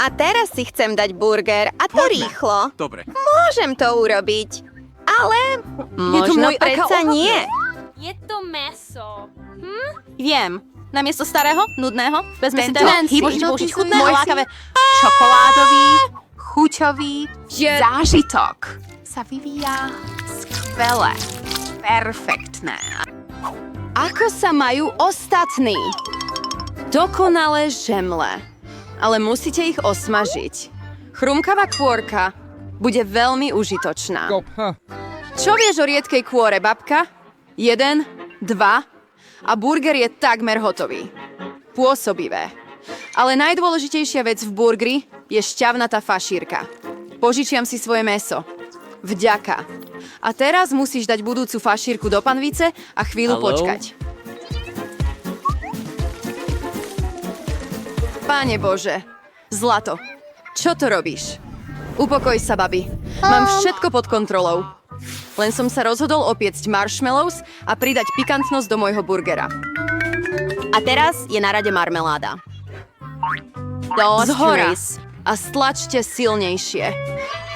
A teraz si chcem dať burger, a to rýchlo. Dobre. Môžem to urobiť, ale to možno môj predsa aká nie. Je to meso. Viem. Namiesto starého, nudného, vezme si Tento toho, Nancy, môžete no použiť ty chutné, môj lákavé. Čokoládový, chuťový zážitok sa vyvíja skvele. Perfektné. Ako sa majú ostatní? Dokonalé žemle. Ale musíte ich osmažiť. Chrumkavá kôrka bude veľmi užitočná. Čo vieš o riedkej kôre, babka? 1, 2 a burger je takmer hotový. Pôsobivé. Ale najdôležitejšia vec v burgeri je šťavnatá fašírka. Požičiam si svoje mäso. Vďaka. A teraz musíš dať budúcu fašírku do panvice a chvíľu počkať. Páne Bože, zlato, čo to robíš? Upokoj sa, babi. Mám všetko pod kontrolou. Len som sa rozhodol opiecť marshmallows a pridať pikantnosť do môjho burgera. A teraz je na rade marmeláda. Zhora a stlačte silnejšie.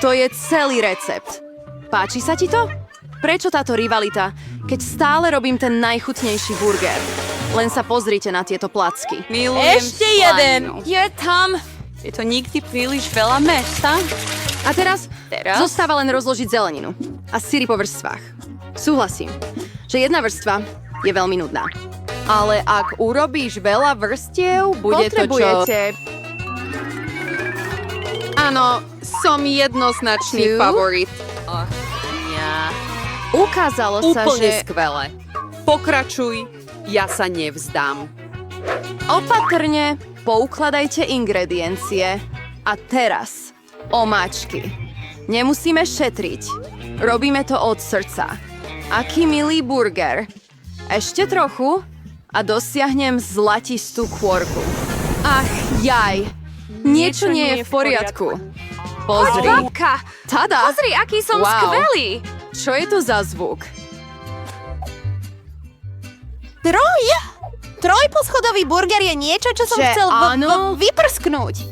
To je celý recept. Páči sa ti to? Prečo táto rivalita, keď stále robím ten najchutnejší burger? Len sa pozrite na tieto placky. Ešte jeden! Je tam! Je to nikdy príliš veľa mesta. A teraz zostáva len rozložiť zeleninu a syry po vrstvách. Súhlasím, že jedna vrstva je veľmi nudná. Ale ak urobíš veľa vrstiev, bude to čo... Áno, som jednoznačný favorit. Ukázalo sa, Úplne že skvelé. Pokračuj, ja sa nevzdám. opatrne poukladajte ingrediencie. A teraz omáčky. Nemusíme šetriť. Robíme to od srdca. Aký milý burger. Ešte trochu a dosiahnem zlatistú kôrku. Ach, jaj. Niečo nie je v poriadku. Pozri. Babka, Tada. pozri, aký som Wow. skvelý. Čo je to za zvuk? Trojposchodový burger je niečo, čo som Že chcel áno? vyprsknúť.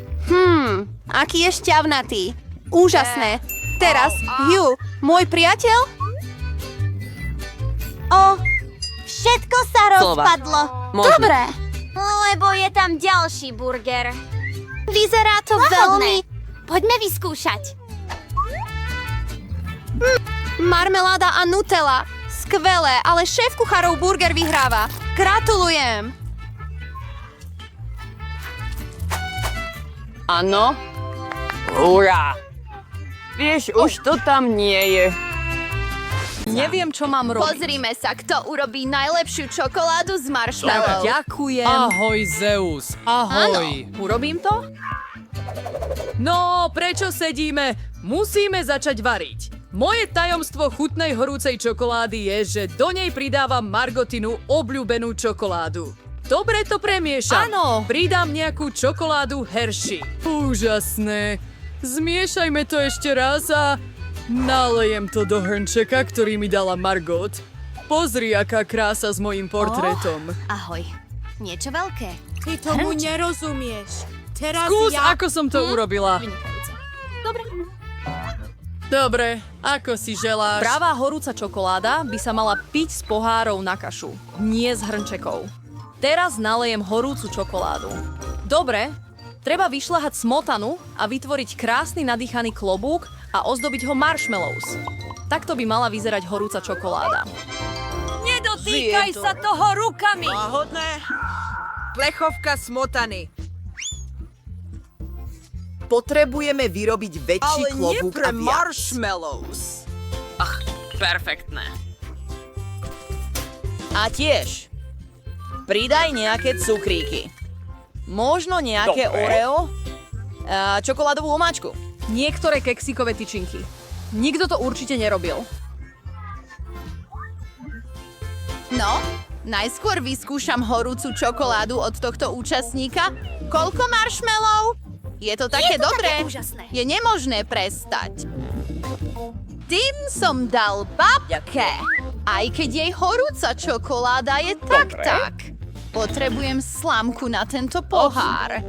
Aký je šťavnatý. Úžasné. Teraz, Hugh, môj priateľ? Všetko sa rozpadlo. Dobre. Lebo je tam ďalší burger. Vyzerá to Veľmi. veľmi... Poďme vyskúšať. Marmeláda a Nutella. Skvelé, ale šéf kuchárov burger vyhráva. Gratulujem. Áno? Hurá! Vieš, už to tam nie je. Neviem, čo mám robiť. Pozrime sa, kto urobí najlepšiu čokoládu z marshmallow. Ďakujem. Ahoj, Zeus. Ahoj. Urobím to? No, prečo sedíme? Musíme začať variť. Moje tajomstvo chutnej horúcej čokolády je, že do nej pridávam Margotinu obľúbenú čokoládu. Dobre to premiešam. Áno. Pridám nejakú čokoládu Hershey. Úžasné. Zmiešajme to ešte raz a nalejem to do hrnčeka, ktorý mi dala Margot. Pozri, aká krása s mojím portrétom. Ahoj. Niečo veľké. Ty tomu nerozumieš. Teraz Skús, ako som to urobila. Dobre, ako si želáš. Pravá horúca čokoláda by sa mala piť z pohárov na kašu, nie z hrnčekov. Teraz nalejem horúcu čokoládu. Dobre, treba vyšľahať smotanu a vytvoriť krásny nadýchaný klobúk a ozdobiť ho marshmallows. Takto by mala vyzerať horúca čokoláda. Nedotýkaj sa toho rukami. Náhodné? Plechovka smotany. Potrebujeme vyrobiť väčší Ale nie klobúk pre a viac. marshmallows. Perfektné. A tiež, pridaj nejaké cukríky. Možno nejaké Oreo a čokoládovú omáčku. Niektoré keksíkové tyčinky. Nikto to určite nerobil. No, najskôr vyskúšam horúcu čokoládu od tohto účastníka. Koľko marshmallow? Je to také dobré. úžasné. Je nemožné prestať. Tým som dal babke. Aj keď jej horúca čokoláda je tak. Potrebujem slamku na tento pohár.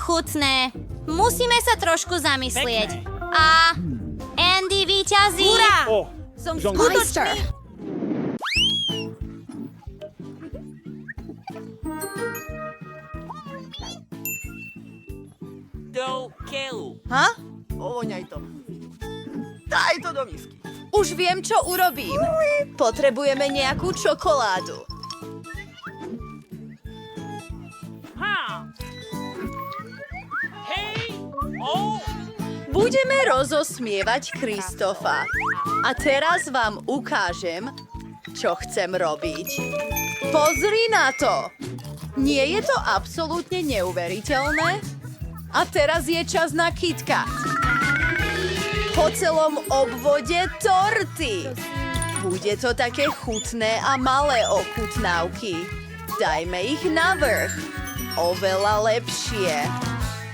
chutné. Musíme sa trošku zamyslieť. A Andy víťazí. Hurá! Som skutočný. Do keľu. Ha? Ovoňaj to. Daj to do misky. Už viem, čo urobím. Potrebujeme nejakú čokoládu. Budeme rozosmievať Kristofa. A teraz vám ukážem, čo chcem robiť. Pozri na to! Nie je to absolútne neuveriteľné? A teraz je čas na KitKat. Po celom obvode torty. Bude to také chutné a malé ochutnávky. Dajme ich na vrch. Oveľa lepšie.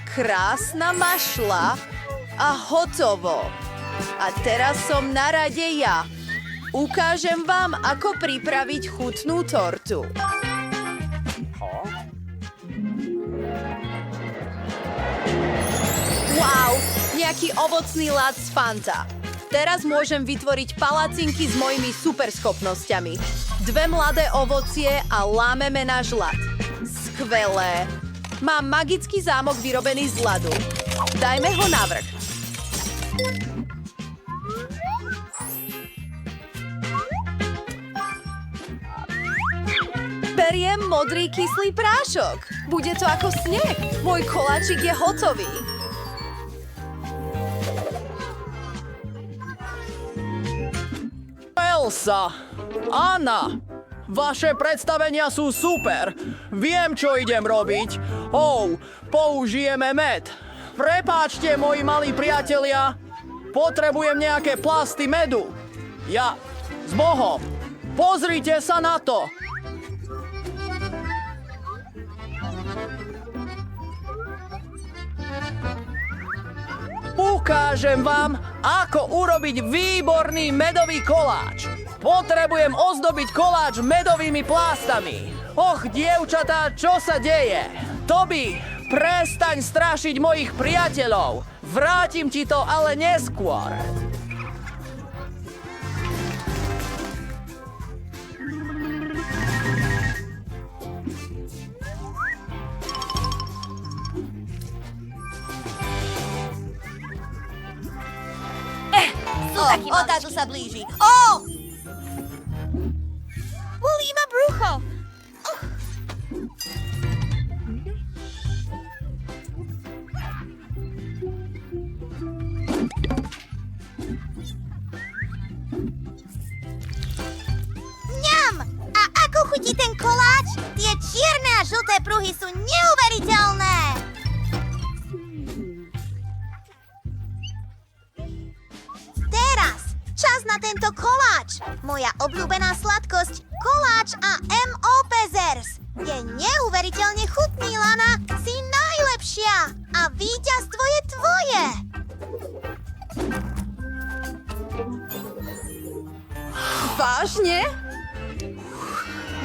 Krásna mašľa a hotovo. A teraz som na rade ja. Ukážem vám, ako pripraviť chutnú tortu. Wow, nejaký ovocný ľad z Fanta. Teraz môžem vytvoriť palacinky s mojimi superschopnosťami. 2 mladé ovocie a lámeme náš ľad. Skvelé. Mám magický zámok vyrobený z ľadu. Dajme ho na vrch. Beriem modrý kyslý prášok. Bude to ako sneh. Môj koláčik je hotový. Elsa, Anna, vaše predstavenia sú super. Viem, čo idem robiť. Použijeme med. Prepáčte, moji malí priatelia. Potrebujem nejaké plasty medu. Ja, s Bohom. Pozrite sa na to. Ukážem vám, ako urobiť výborný medový koláč. Potrebujem ozdobiť koláč medovými plástami. Och, dievčatá, čo sa deje? Toby, prestaň strašiť mojich priateľov. Vrátim ti to, ale neskôr. Táto sa blíži. Bolí ma brucho. Ňam! A ako chutí ten koláč? Tie čierne a žlté pruhy sú neuveriteľné. Teraz, čas na tento koláč. Moja obľúbená sladkosť, koláč a M.O. Pezers. Je neuveriteľne chutný, Lana. Si najlepšia. A víťazstvo je tvoje. Vážne?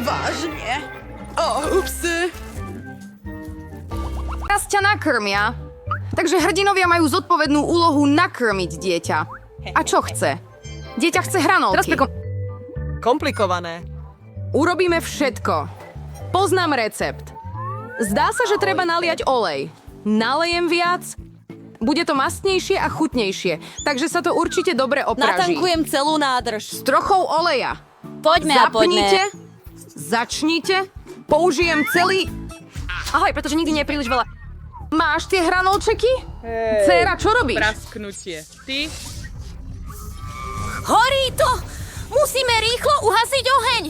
Vážne? Upsi. Teraz ťa nakrmia. Takže hrdinovia majú zodpovednú úlohu nakrmiť dieťa. A čo chce? Dieťa chce hranolky. Komplikované. Urobíme všetko. Poznám recept. Zdá sa, že treba naliať olej. Nalejem viac, bude to mastnejšie a chutnejšie, takže sa to určite dobre opraží. Natankujem celú nádrž. S trochou oleja. Poďme a Zapnite, začnite, použijem celý... Ahoj, pretože nikdy nie je príliš veľa. Máš tie hranolčeky? Dcéra, čo robíš? Prasknutie. Ty? Horí to! Musíme rýchlo uhasiť oheň!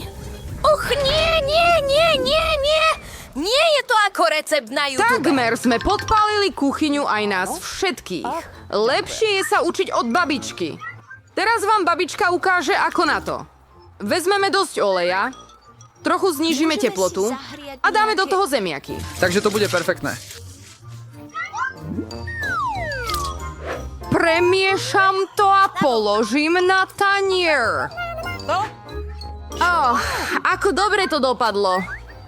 Nie! Nie je to ako recept na YouTube. Takmer sme podpálili kuchyňu aj nás všetkých. Lepšie je sa učiť od babičky. Teraz vám babička ukáže, ako na to. Vezmeme dosť oleja, trochu znížime teplotu a dáme do toho zemiaky. Takže to bude perfektné. Premiešam to a položím na tanier. Ako dobre to dopadlo.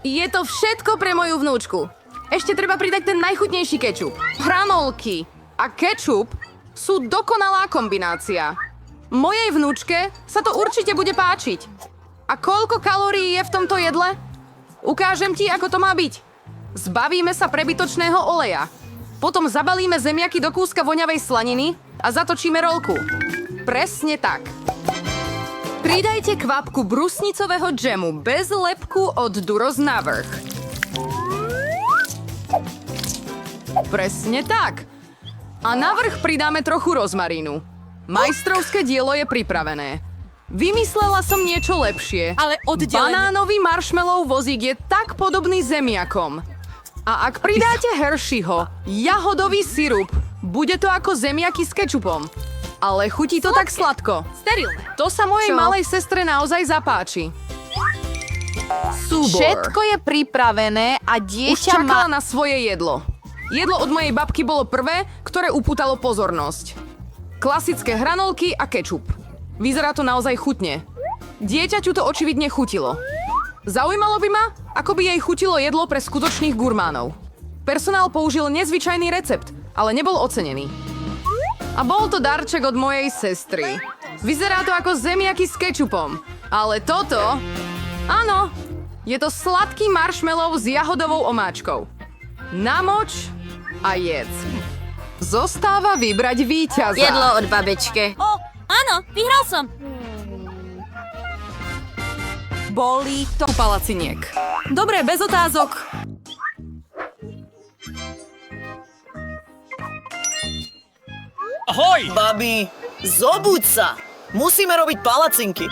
Je to všetko pre moju vnúčku. Ešte treba pridať ten najchutnejší kečup. Hranolky a kečup sú dokonalá kombinácia. Mojej vnúčke sa to určite bude páčiť. A koľko kalórií je v tomto jedle? Ukážem ti, ako to má byť. Zbavíme sa prebytočného oleja. Potom zabalíme zemiaky do kúska voňavej slaniny a zatočíme rolku. Presne tak. Pridajte kvapku brusnicového džemu bez lepku od Duros navrch. Presne tak. A navrch pridáme trochu rozmarínu. Majstrovské dielo je pripravené. Vymyslela som niečo lepšie. Ale oddelenie. Banánový marshmallow vozík je tak podobný zemiakom. A ak pridáte Hersheyho jahodový sirup, bude to ako zemiaky s kečupom. Ale chutí to tak sladko. Sterilné. To sa mojej malej sestre naozaj zapáči. Súbor. Všetko je pripravené a Už dieťa čakala na svoje jedlo. Jedlo od mojej babky bolo prvé, ktoré upútalo pozornosť. Klasické hranolky a kečup. Vyzerá to naozaj chutne. Dieťaťu to očividne chutilo. Zaujímalo by ma, ako by jej chutilo jedlo pre skutočných gurmánov. Personál použil nezvyčajný recept, ale nebol ocenený. A bol to darček od mojej sestry. Vyzerá to ako zemiaky s kečupom. Ale toto... Áno, je to sladký marshmallow s jahodovou omáčkou. Namoč a jedz. Zostáva vybrať víťaza. Jedlo od babičky. O, áno, vyhral som. Bolí to palaciniek. Dobre, bez otázok. Ahoj! Babi, zobuď sa! Musíme robiť palacinky.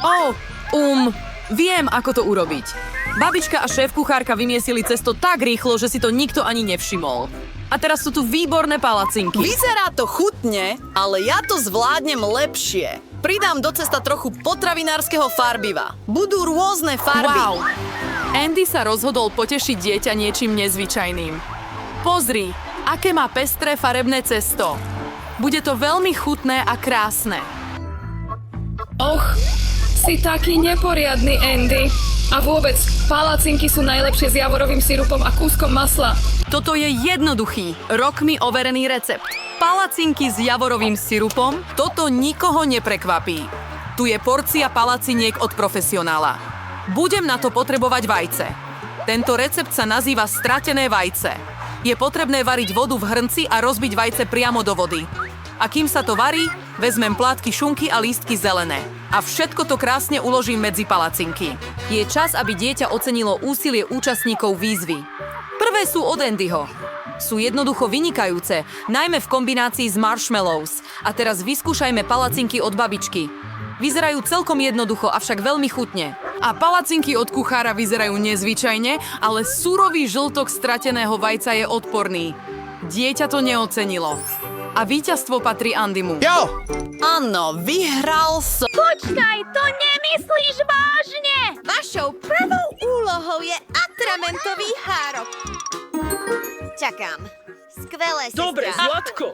Viem, ako to urobiť. Babička a šéf-kuchárka vymiesili cesto tak rýchlo, že si to nikto ani nevšimol. A teraz sú tu výborné palacinky. Vyzerá to chutne, ale ja to zvládnem lepšie. Pridám do cesta trochu potravinárskeho farbiva. Budú rôzne farby. Wow! Andy sa rozhodol potešiť dieťa niečím nezvyčajným. Pozri, aké má pestré farebné cesto. Bude to veľmi chutné a krásne. Och, si taký neporiadny, Andy. A vôbec, palacinky sú najlepšie s javorovým sirupom a kúskom masla. Toto je jednoduchý, rokmi overený recept. Palacinky s javorovým sirupom, toto nikoho neprekvapí. Tu je porcia palaciniek od profesionála. Budem na to potrebovať vajce. Tento recept sa nazýva stratené vajce. Je potrebné variť vodu v hrnci a rozbiť vajce priamo do vody. A kým sa to varí, vezmem plátky šunky a lístky zelené. A všetko to krásne uložím medzi palacinky. Je čas, aby dieťa ocenilo úsilie účastníkov výzvy. Prvé sú od Andyho. Sú jednoducho vynikajúce, najmä v kombinácii s marshmallows. A teraz vyskúšajme palacinky od babičky. Vyzerajú celkom jednoducho, avšak veľmi chutne. A palacinky od kuchára vyzerajú nezvyčajne, ale surový žltok strateného vajca je odporný. Dieťa to neocenilo. A víťazstvo patrí Andymu. Jo! Áno, vyhral som. Počkaj, to nemyslíš vážne! Vašou prvou úlohou je atramentový hárok. Čakám. Skvelé, sestra. Dobre, Zlatko.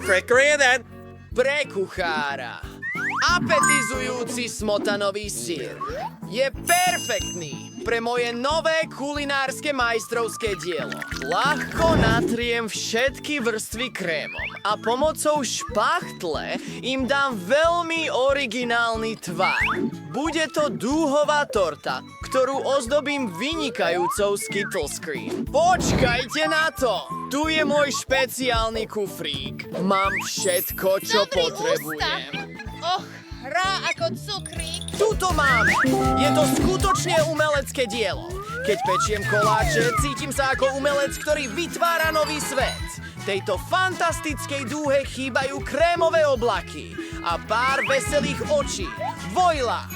Cracker 1. Pre kuchára. Apetizujúci smotanový syr. Je perfektný pre moje nové kulinárske majstrovské dielo. Ľahko natriem všetky vrstvy krémom a pomocou špachtle im dám veľmi originálny tvar. Bude to dúhová torta, ktorú ozdobím vynikajúcou Skittles Cream. Počkajte na to! Tu je môj špeciálny kufrík. Mám všetko, čo potrebujem. Hrá ako cukrík. Tuto mám! Je to skutočne umelecké dielo. Keď pečiem koláče, cítim sa ako umelec, ktorý vytvára nový svet. Tejto fantastickej dúhe chýbajú krémové oblaky a pár veselých očí. Vojla!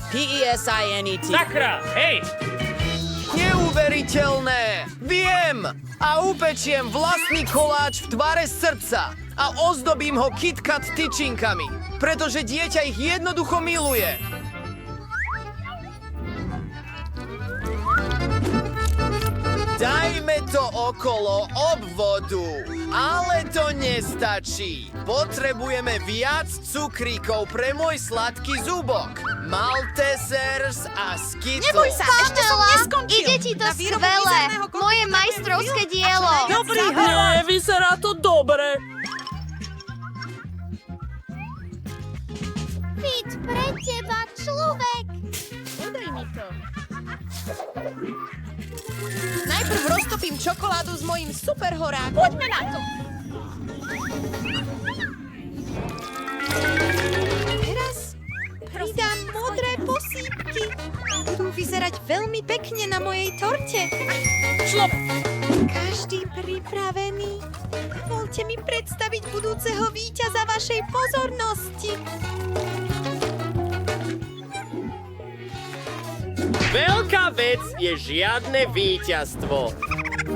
P-E-S-I-N-E-T. Sakra, hej! Neuveriteľné! Viem! A upečiem vlastný koláč v tvare srdca a ozdobím ho KitKat tyčinkami, pretože dieťa ich jednoducho miluje. Dajme to okolo obvodu. Ale to nestačí. Potrebujeme viac cukríkov pre môj sladký zubok. Maltesers a Skittles. Neboj sa, ešte som neskončil. Ide ti to skvelé. Moje majstrovské dielo. Dobrý, vyzerá to dobre. Fit pre teba, človek. Udaj mi to. Najprv roztopím čokoládu s mojím superhorákom. Poďme na to. Teraz pridám modré posýpky. Budú vyzerať veľmi pekne na mojej torte. Šlop. Každý pripravený. Dovoľte mi predstaviť budúceho víťaza vašej pozornosti. Veľká vec je žiadne víťazstvo.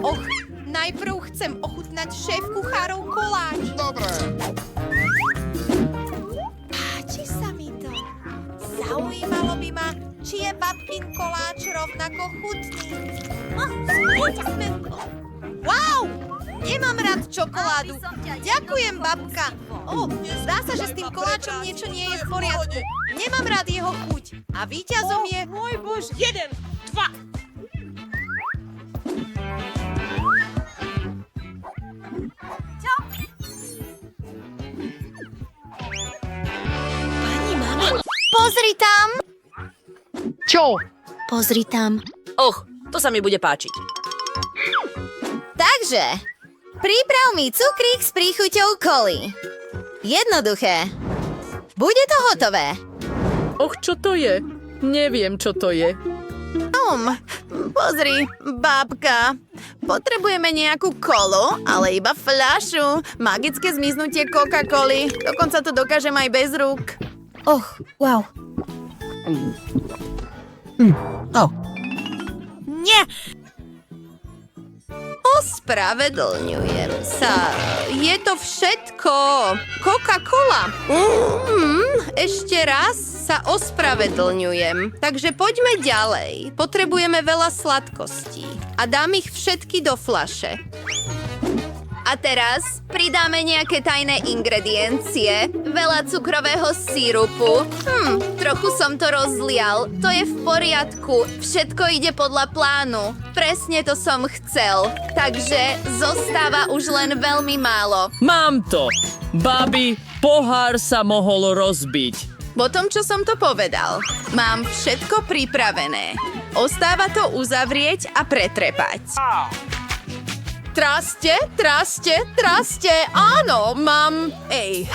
Och, najprv chcem ochutnať šéf-kuchárov koláč. Dobre. Páči sa mi to. Zaujímalo by ma, či je babkin koláč rovnako chutný. Wow! Nemám rád čokoládu. Ďakujem, babka. Zdá sa, že s tým koláčom niečo nie je v poriadku. Nemám rád jeho chuť. A víťazom je... Môj bož, 1, 2. Pozri tam. Čo? Pozri tam. To sa mi bude páčiť. Takže, priprav mi cukrík s príchuťou koly. Jednoduché. Bude to hotové. Čo to je? Neviem, čo to je. Pozri, babka. Potrebujeme nejakú kolu, ale iba fľašu. Magické zmiznutie Coca-Coly. Dokonca to dokážem aj bez rúk. Wow. Nie. Ospravedlňujem sa. Je to všetko. Coca-Cola. Ešte raz sa ospravedlňujem. Takže poďme ďalej. Potrebujeme veľa sladkostí. A dám ich všetky do fľaše. A teraz pridáme nejaké tajné ingrediencie. Veľa cukrového sírupu. Trochu som to rozlial. To je v poriadku. Všetko ide podľa plánu. Presne to som chcel. Takže zostáva už len veľmi málo. Mám to. Babi, pohár sa mohol rozbiť. Po tom, čo som to povedal, mám všetko pripravené. Ostáva to uzavrieť a pretrepať. Traste, áno, mám...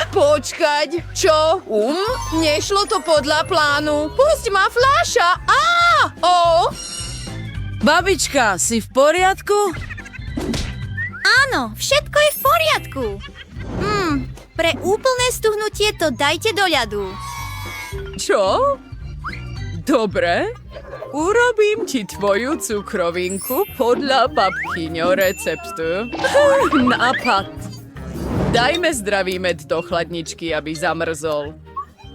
Počkať, čo? Nešlo to podľa plánu. Pusť ma, fľaša! Babička, si v poriadku? Áno, všetko je v poriadku. Pre úplné stuhnutie to dajte do ľadu. Čo? Dobre. Urobím ti tvoju cukrovinku podľa babkyňo receptu. Nápad. Dajme zdravý med do chladničky, aby zamrzol.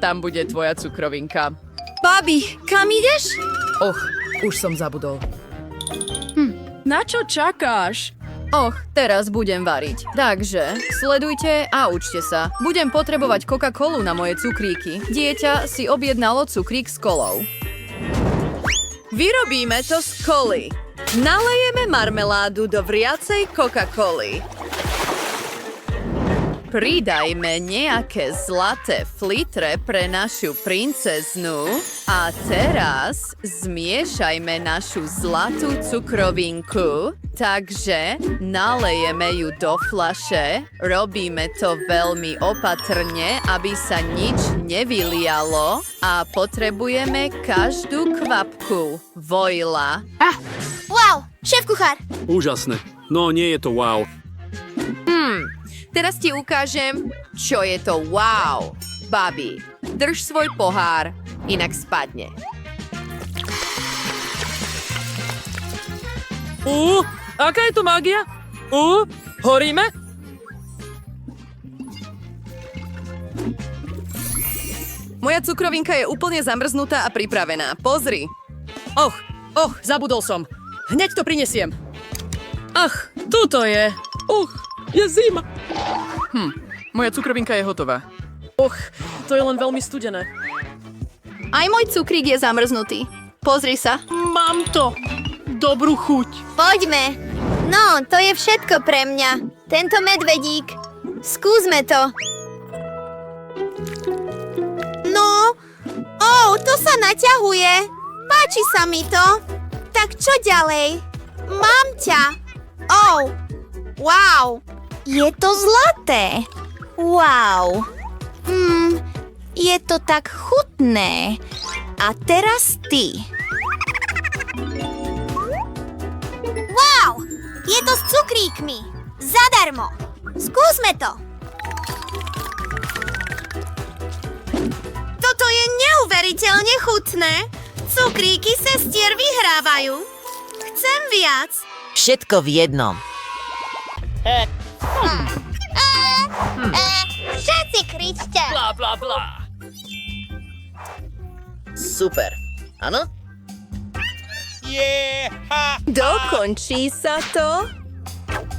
Tam bude tvoja cukrovinka. Babi, kam ideš? Už som zabudol. Na čo čakáš? Teraz budem variť. Takže, sledujte a učte sa. Budem potrebovať Coca-Colu na moje cukríky. Dieťa si objednalo cukrík s kolou. Vyrobíme to z koly. Nalejeme marmeládu do vriacej Coca-Coly. Pridajme nejaké zlaté flitre pre našu princeznu a teraz zmiešajme našu zlatú cukrovinku. Takže nalejeme ju do fľaše, robíme to veľmi opatrne, aby sa nič nevylialo a potrebujeme každú kvapku vojla. Wow, šéf-kuchár. Úžasné. No, nie je to wow. Teraz ti ukážem, čo je to wow. Babi, drž svoj pohár, inak spadne. Aká je to mágia? Horíme? Moja cukrovinka je úplne zamrznutá a pripravená. Pozri. Zabudol som. Hneď to prinesiem. Tuto je. Je zima. Moja cukrovinka je hotová. To je len veľmi studené. Aj môj cukrík je zamrznutý. Pozri sa. Mám to. Dobrú chuť. Poďme. No, to je všetko pre mňa. Tento medvedík. Skúsme to. No, to sa naťahuje. Páči sa mi to. Tak čo ďalej? Mám ťa. Wow. Je to zlaté. Wow. Je to tak chutné. A teraz ty. Wow! Je to s cukríkmi. Zadarmo. Skúsme to. Toto je neuveriteľne chutné. Cukríky sestier vyhrávajú. Chcem viac. Všetko v jednom. Všetci kričte. Bla, bla, bla. Super. Áno? Dokončí sa to?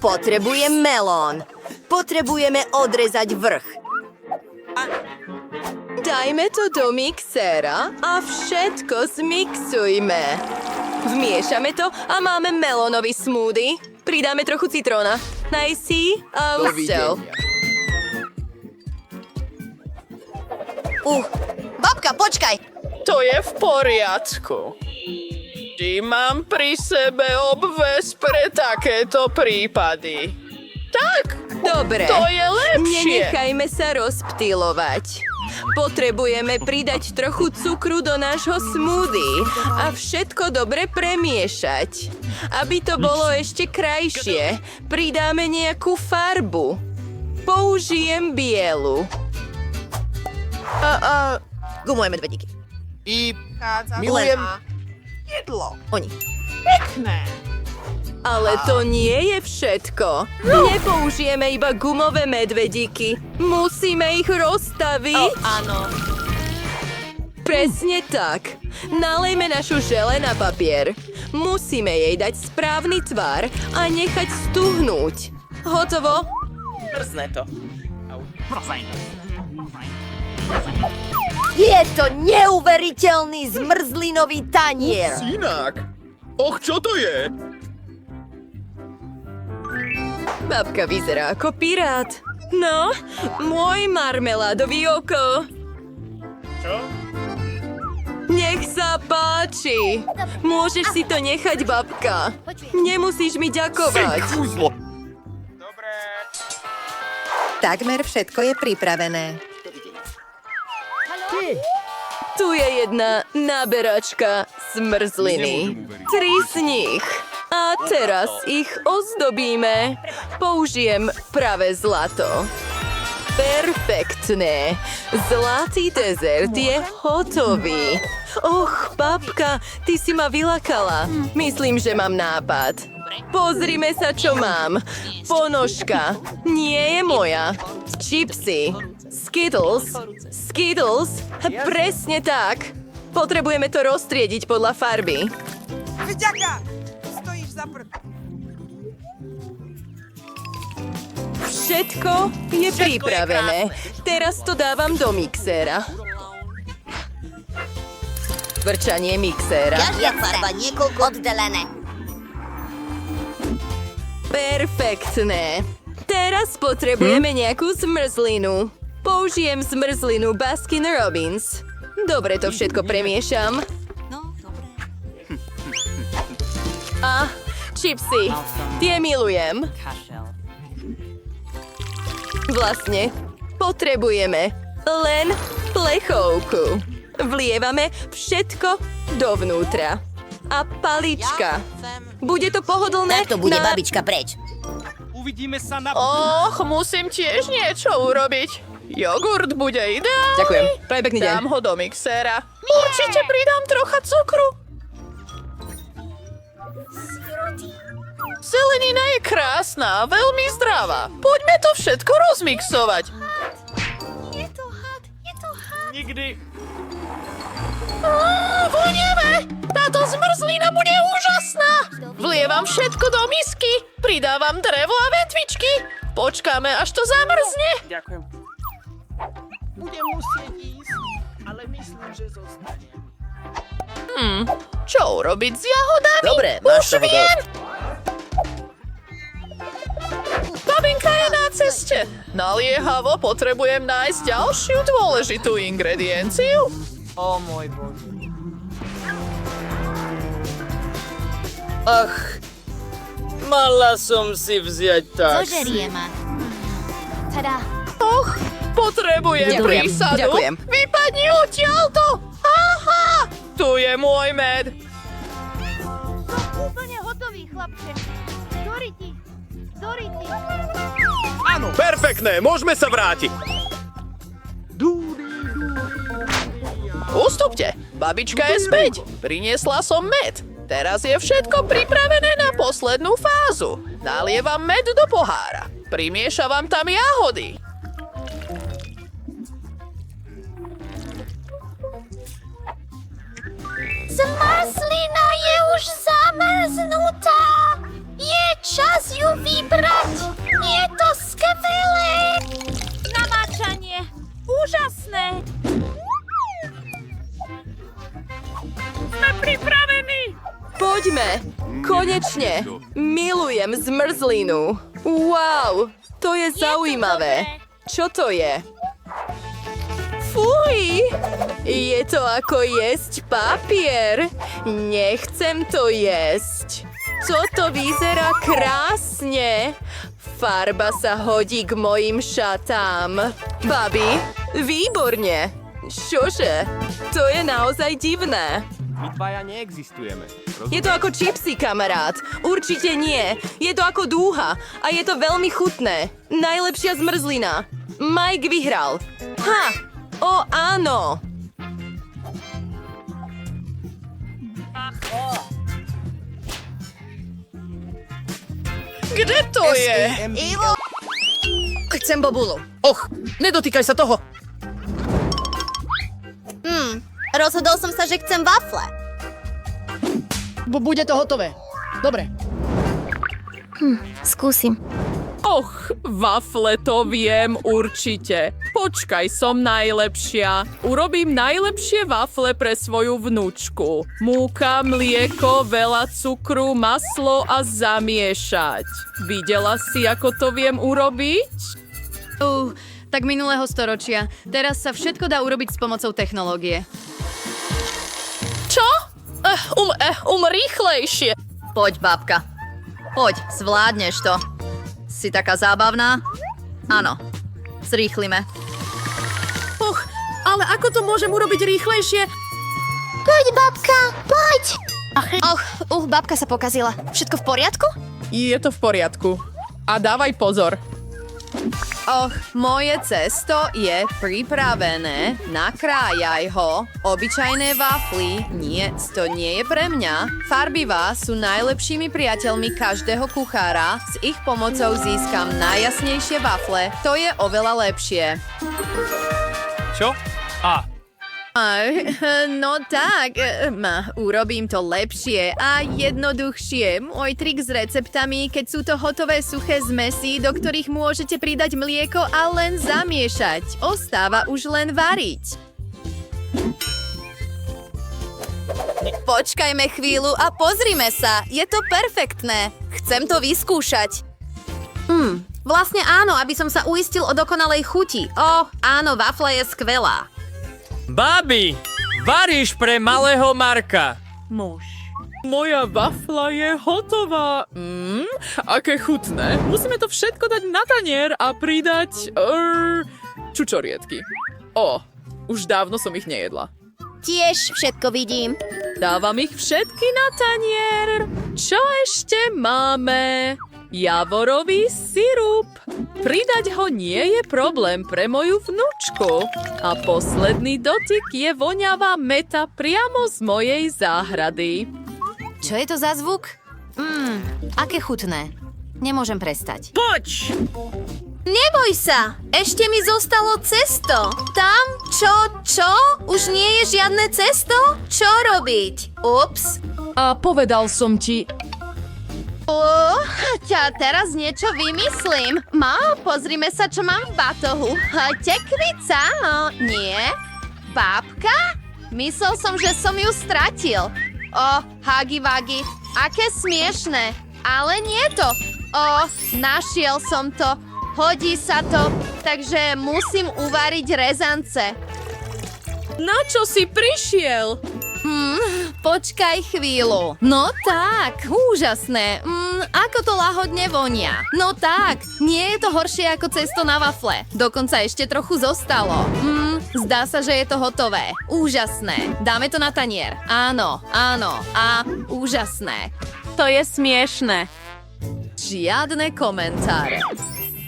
Potrebujem melón. Potrebujeme odrezať vrch. Dajme to do mixéra a všetko zmixujme. Vmiešame to a máme melónový smoothie. Pridáme trochu citróna. Najsi a ústel. Babka, počkaj. To je v poriadku. Mám pri sebe obväz pre takéto prípady. Tak, Dobre. to je lepšie. Nenechajme sa rozptýlovať. Potrebujeme pridať trochu cukru do nášho smoothie a všetko dobre premiešať. Aby to bolo ešte krajšie, pridáme nejakú farbu. Použijem bielu. Gumové medvedíky. Milujem jedlo. Oni. Ale to nie je všetko. Nepoužijeme iba gumové medvedíky. Musíme ich rozstaviť. Áno. Presne tak. Nalejme našu žele na papier. Musíme jej dať správny tvar a nechať stuhnúť. Hotovo? Mrzne to. Je to neuveriteľný zmrzlinový tanier. Inak. Čo to je? Babka vyzerá ako pirát. No, môj marmeládový oko. Čo? Nech sa páči. Môžeš si to nechať, babka. Nemusíš mi ďakovať. Takmer všetko je pripravené. Tu je jedna naberačka zmrzliny. 3 z nich. A teraz ich ozdobíme. Použijem pravé zlato. Perfektné. Zlatý dezert je hotový. babka, ty si ma vylakala. Myslím, že mám nápad. Pozrime sa, čo mám. Ponožka. Nie je moja. Čipsy. Skittles. Presne tak. Potrebujeme to roztriediť podľa farby. Vďaka! Stojíš za prd. Všetko je pripravené. Teraz to dávam do mixéra. Vrčanie mixéra. Každá farba niekoľko oddelené. Perfektné. Teraz potrebujeme nejakú zmrzlinu. Použijem zmrzlinu Baskin Robbins. Dobre to všetko premiešam. A čipsy. Tie milujem. Vlastne potrebujeme len plechovku. Vlievame všetko dovnútra. A palička. Bude to pohodlné? Tak to bude babička preč. Uvidíme sa na... musím tiež niečo urobiť. Jogurt bude ideálny. Ďakujem. Prajem pekný deň. Dám ho do mixéra. Určite pridám trocha cukru. Zelenina je krásna a veľmi zdravá. Poďme to všetko rozmixovať. Je to had. Nikdy. Vonieme! Táto zmrzlina bude úžasná! Vlievam všetko do misky, pridávam drevo a vetvičky Počkáme, až to zamrzne. Ďakujem. Budem musieť ísť, ale myslím, že zostanem. Čo urobiť s jahodami? Dobre, máš Už toho viem. dosť. Babinka je na ceste. Naliehavo potrebujem nájsť ďalšiu dôležitú ingredienciu. O môj Bože. Ach, mala som si vziať taxi. Zožerie ma. Teda, Potrebujem Ďakujem, prísadu. ďakujem. Vypadni odtiaľto. Aha, tu je môj med. úplne hotový, chlapče. Doriti. Áno, perfektné, môžeme sa vrátiť. Ustupte, babička je späť. Priniesla som med. Teraz je všetko pripravené na poslednú fázu. Nalievam med do pohára. Primiešavam tam jahody. Zmrzlina je už zamrznutá. Je čas ju vybrať. Je to skvelé. Namáčanie. Úžasné. Sme pripravení. Poďme! Konečne! Milujem zmrzlinu. Wow, to je zaujímavé. Čo to je? Fuj! Je to ako jesť papier. Nechcem to jesť. Toto vyzerá krásne. Farba sa hodí k mojim šatám. Babi, výborne. Čože? To je naozaj divné. My dvaja neexistujeme. Je to ako čipsy, kamarát. Určite nie. Je to ako dúha. A je to veľmi chutné. Najlepšia zmrzlina. Mike vyhral. Ha! O, áno. Kde to je? Ivo, Chcem bobulu. Och, nedotýkaj sa toho. rozhodol som sa, že chcem wafle. Bude to hotové. Dobre. Skúsim. Och, wafle to viem určite. Počkaj, som najlepšia. Urobím najlepšie wafle pre svoju vnúčku. Múka, mlieko, veľa cukru, maslo a zamiešať. Videla si, ako to viem urobiť? Tak minulého storočia. Teraz sa všetko dá urobiť s pomocou technológie. Čo? Rýchlejšie. Poď, babka. Poď, zvládneš to. Si taká zábavná? Áno. Zrýchlime. Ale ako to môžem urobiť rýchlejšie? Poď, babka, poď. Babka sa pokazila. Všetko v poriadku? Je to v poriadku. A dávaj pozor. Och, moje cesto je pripravené. Nakrájaj ho. Obyčajné wafly. Nie, to nie je pre mňa. Farbivá sú najlepšími priateľmi každého kuchára. S ich pomocou získam najjasnejšie wafle. To je oveľa lepšie. Čo? No tak, urobím to lepšie a jednoduchšie. Môj trik s receptami, keď sú to hotové suché zmesy, do ktorých môžete pridať mlieko a len zamiešať. Ostáva už len variť. Počkajme chvíľu a pozrime sa. Je to perfektné. Chcem to vyskúšať. Vlastne áno, aby som sa uistil o dokonalej chuti. Áno, wafla je skvelá. Babi, varíš pre malého Marka. Moja wafla je hotová. Aké chutné. Musíme to všetko dať na tanier a pridať čučoriedky. Už dávno som ich nejedla. Tiež všetko vidím. Dávam ich všetky na tanier. Čo ešte máme? Javorový sirup. Pridať ho nie je problém pre moju vnúčku. A posledný dotyk je voňavá meta priamo z mojej záhrady. Čo je to za zvuk? Aké chutné. Nemôžem prestať. Poď! Neboj sa, ešte mi zostalo cesto. Tam, čo? Už nie je žiadne cesto? Čo robiť? Ups. A povedal som ti... Teraz niečo vymyslím. Pozrime sa, čo mám v batohu. Tekvica? Nie. Bábka? Myslel som, že som ju stratil. Hagi-vagi, aké smiešné. Ale nie to. Našiel som to. Hodí sa to, takže musím uvariť rezance. Na čo si prišiel? Počkaj chvíľu. No tak, úžasné. Ako to lahodne vonia. No tak, nie je to horšie ako cesto na wafle. Dokonca ešte trochu zostalo. Zdá sa, že je to hotové. Úžasné. Dáme to na tanier. Áno, áno. A úžasné. To je smiešne. Žiadne komentáre.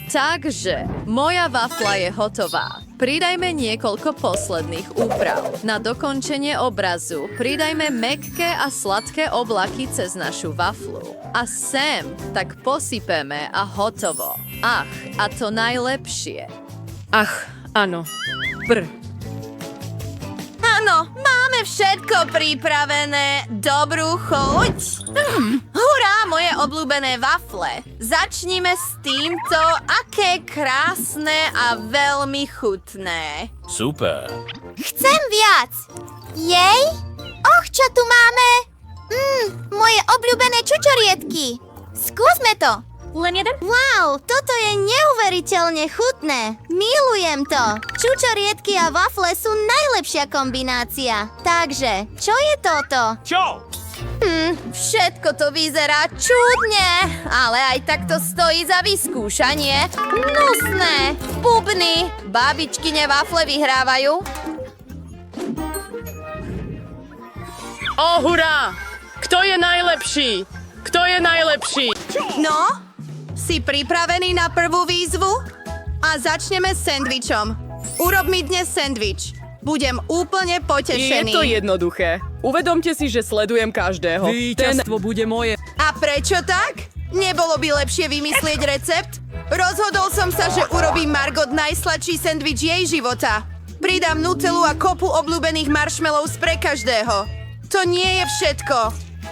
Takže, moja wafla je hotová. Pridajme niekoľko posledných úprav. Na dokončenie obrazu pridajme mäkké a sladké oblaky cez našu waflu. A sem tak posypeme a hotovo. Ach, a to najlepšie. Ach, áno. Áno, máme všetko pripravené. Dobrú chuť. Hurá, moje obľúbené wafle. Začnime s týmto, aké krásne a veľmi chutné. Super. Chcem viac. Jej? Čo tu máme? Moje obľúbené čučoriedky. Skúsme to. Len jeden? Wow, toto je neuveriteľne chutné. Milujem to. Čučoriedky a wafle sú najlepšia kombinácia. Takže, čo je toto? Čo? Všetko to vyzerá čudne, ale aj tak to stojí za vyskúšanie. Hnusné. Bubny. Babičkine wafle vyhrávajú. Hurá! Kto je najlepší? Kto je najlepší? No? Si pripravený na prvú výzvu? A začneme s sendvičom. Urob mi dnes sendvič. Budem úplne potešený. Je to jednoduché. Uvedomte si, že sledujem každého. Víťazstvo bude moje. A prečo tak? Nebolo by lepšie vymyslieť recept? Rozhodol som sa, že urobím Margot najsladší sendvič jej života. Pridám nutelu a kopu obľúbených marshmallows pre každého. To nie je všetko.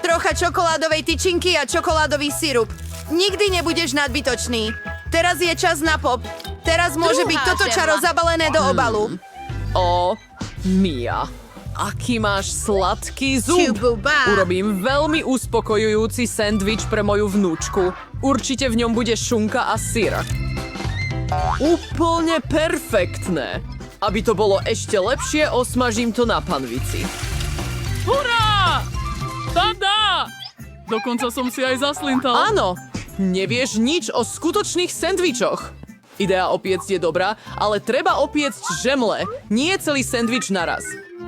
Trocha čokoládovej tyčinky a čokoládový sirup. Nikdy nebudeš nadbytočný. Teraz je čas na pop. Teraz môže byť toto čaro zabalené do obalu. Mia, aký máš sladký zub. Čububa. Urobím veľmi uspokojujúci sendvič pre moju vnúčku. Určite v ňom bude šunka a syr. Úplne perfektné. Aby to bolo ešte lepšie, osmažím to na panvici. Hurá! Tada! Dokonca som si aj zaslintal. Áno, nevieš nič o skutočných sendvičoch. Idea opiecť je dobrá, ale treba opiecť žemle, nie celý sendvič naraz.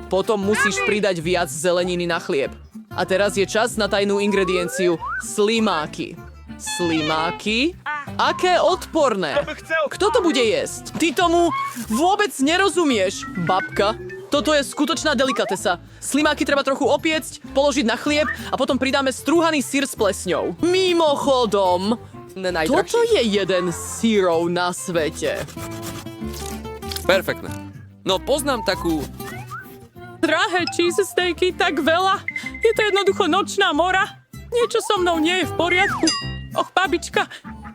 Potom musíš pridať viac zeleniny na chlieb. A teraz je čas na tajnú ingredienciu – slimáky. Slimáky? Aké odporné. Kto to bude jesť? Ty tomu vôbec nerozumieš, babka. Toto je skutočná delikatesa. Slimáky treba trochu opiecť, položiť na chlieb a potom pridáme strúhaný syr s plesňou. Mimochodom, toto je jeden z sírov na svete. Perfektné. No poznám takú... Drahé cheesesteaky, tak veľa. Je to jednoducho nočná mora. Niečo so mnou nie je v poriadku. babička.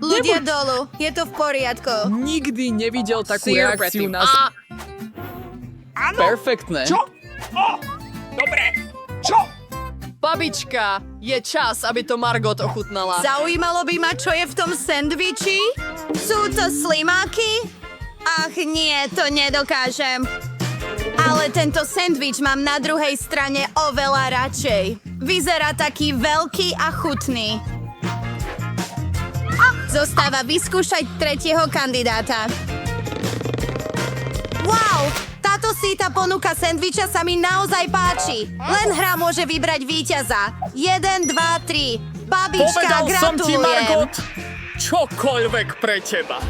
Ľudia dolu, je to v poriadku. Nikdy nevidel takú Sír reakciu predtým. na... Perfektné. Čo? Dobre. Čo? Babička, je čas, aby to Margot ochutnala. Zaujímalo by ma, čo je v tom sendviči? Sú to slimáky? Ach nie, to nedokážem. Ale tento sendvič mám na druhej strane oveľa radšej. Vyzerá taký veľký a chutný. Zostáva vyskúšať tretieho kandidáta. Wow! Táto síta ponuka sendviča sa mi naozaj páči. Len hra môže vybrať víťaza. 1, 2, 3. Babička, Povedal som ti, gratulujem. Margot, čokoľvek pre teba.